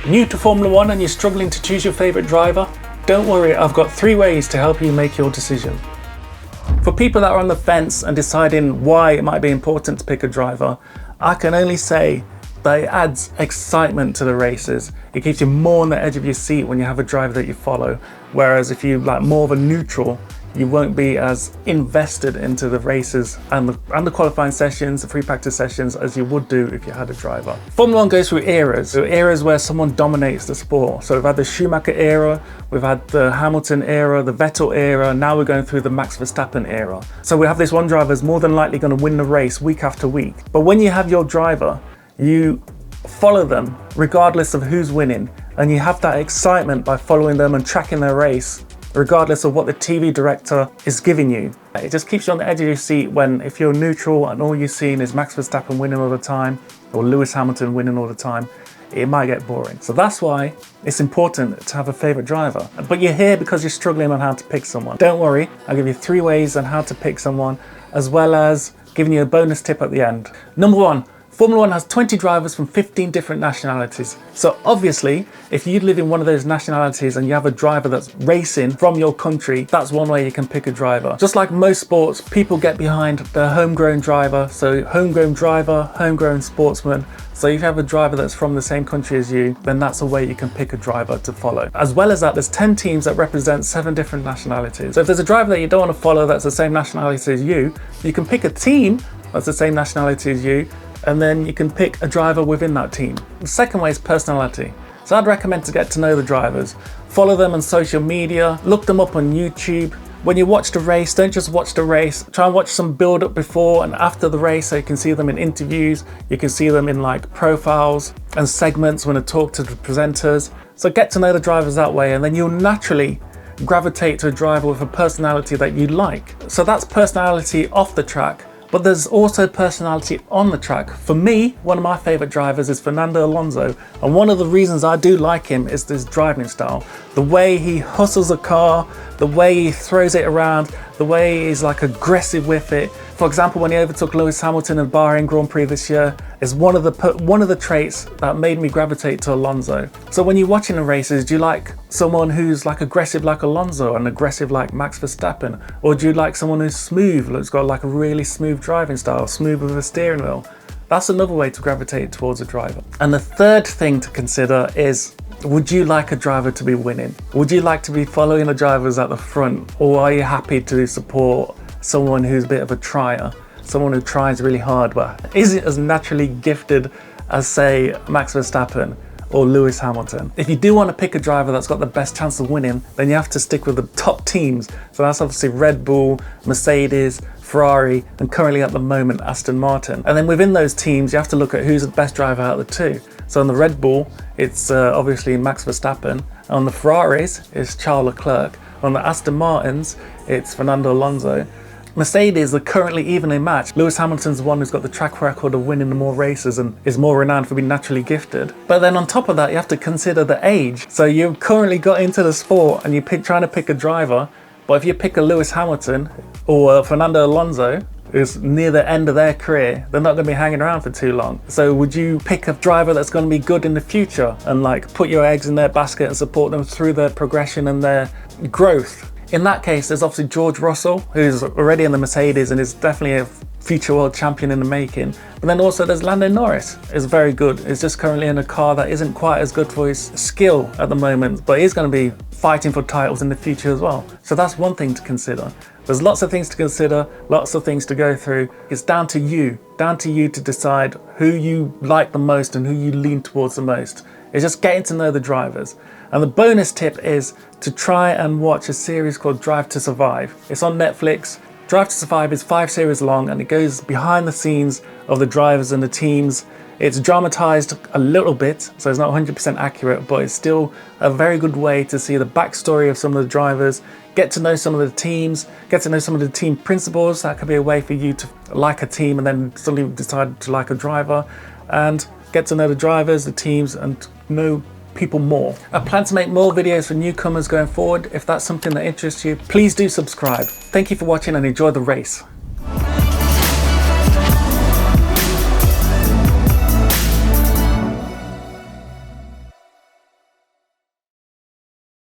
New to Formula One and you're struggling to choose your favourite driver? Don't worry, I've got 3 ways to help you make your decision. For people that are on the fence and deciding why it might be important to pick a driver, I can only say that it adds excitement to the races. It keeps you more on the edge of your seat when you have a driver that you follow. Whereas if you like more of a neutral, you won't be as invested into the races and the qualifying sessions, the free practice sessions, as you would do if you had a driver. Formula One goes through eras. So eras where someone dominates the sport. So we've had the Schumacher era, we've had the Hamilton era, the Vettel era, now we're going through the Max Verstappen era. So we have this one driver who's more than likely going to win the race week after week. But when you have your driver, you follow them regardless of who's winning, and you have that excitement by following them and tracking their race regardless of what the TV director is giving you. It just keeps you on the edge of your seat when, if you're neutral and all you're seeing is Max Verstappen winning all the time or Lewis Hamilton winning all the time, it might get boring. So that's why it's important to have a favourite driver. But you're here because you're struggling on how to pick someone. Don't worry, I'll give you 3 ways on how to pick someone, as well as giving you a bonus tip at the end. Number 1, Formula One has 20 drivers from 15 different nationalities. So obviously, if you live in one of those nationalities and you have a driver that's racing from your country, that's one way you can pick a driver. Just like most sports, people get behind their homegrown driver. So homegrown driver, homegrown sportsman. So if you have a driver that's from the same country as you, then that's a way you can pick a driver to follow. As well as that, there's 10 teams that represent 7 different nationalities. So if there's a driver that you don't want to follow that's the same nationality as you can pick a team that's the same nationality as you, and then you can pick a driver within that team. The second way is personality. So I'd recommend to get to know the drivers. Follow them on social media, look them up on YouTube. When you watch the race, don't just watch the race. Try and watch some build up before and after the race, so you can see them in interviews, you can see them in like profiles and segments when they talk to the presenters. So get to know the drivers that way, and then you'll naturally gravitate to a driver with a personality that you like. So that's personality off the track. But there's also personality on the track. For me, one of my favourite drivers is Fernando Alonso, and one of the reasons I do like him is this driving style. The way he hustles a car, the way he throws it around, the way he's like aggressive with it. For example, when he overtook Lewis Hamilton in Bahrain Grand Prix this year, is one of the traits that made me gravitate to Alonso. So when you're watching the races, do you like someone who's like aggressive like Alonso and aggressive like Max Verstappen? Or do you like someone who's smooth, who's got like a really smooth driving style, smooth with a steering wheel? That's another way to gravitate towards a driver. And the third thing to consider is, would you like a driver to be winning? Would you like to be following the drivers at the front? Or are you happy to support someone who's a bit of a trier? Someone who tries really hard but isn't as naturally gifted as, say, Max Verstappen or Lewis Hamilton. If you do want to pick a driver that's got the best chance of winning, then you have to stick with the top teams. So that's obviously Red Bull, Mercedes, Ferrari, and currently at the moment Aston Martin. And then within those teams, you have to look at who's the best driver out of the 2. So on the Red Bull, it's obviously Max Verstappen. On the Ferraris, it's Charles Leclerc. On the Aston Martins, it's Fernando Alonso. Mercedes are currently evenly matched. Lewis Hamilton's the one who's got the track record of winning the more races and is more renowned for being naturally gifted. But then on top of that, you have to consider the age. So you've currently got into the sport and you're trying to pick a driver, but if you pick a Lewis Hamilton or Fernando Alonso, who's near the end of their career, they're not going to be hanging around for too long. So would you pick a driver that's going to be good in the future and like put your eggs in their basket and support them through their progression and their growth? In that case, there's obviously George Russell, who's already in the Mercedes and is definitely a future world champion in the making. But then also there's Lando Norris, is very good. He's just currently in a car that isn't quite as good for his skill at the moment, but he's going to be fighting for titles in the future as well. So that's one thing to consider. There's lots of things to consider, lots of things to go through. It's down to you to decide who you like the most and who you lean towards the most. It's just getting to know the drivers. And the bonus tip is to try and watch a series called Drive to Survive. It's on Netflix. Drive to Survive is 5 series long and it goes behind the scenes of the drivers and the teams. It's dramatized a little bit, so it's not 100% accurate, but it's still a very good way to see the backstory of some of the drivers, get to know some of the teams, get to know some of the team principles. That could be a way for you to like a team and then suddenly decide to like a driver, and get to know the drivers, the teams, and know people more. I plan to make more videos for newcomers going forward. If that's something that interests you, please do subscribe. Thank you for watching and enjoy the race.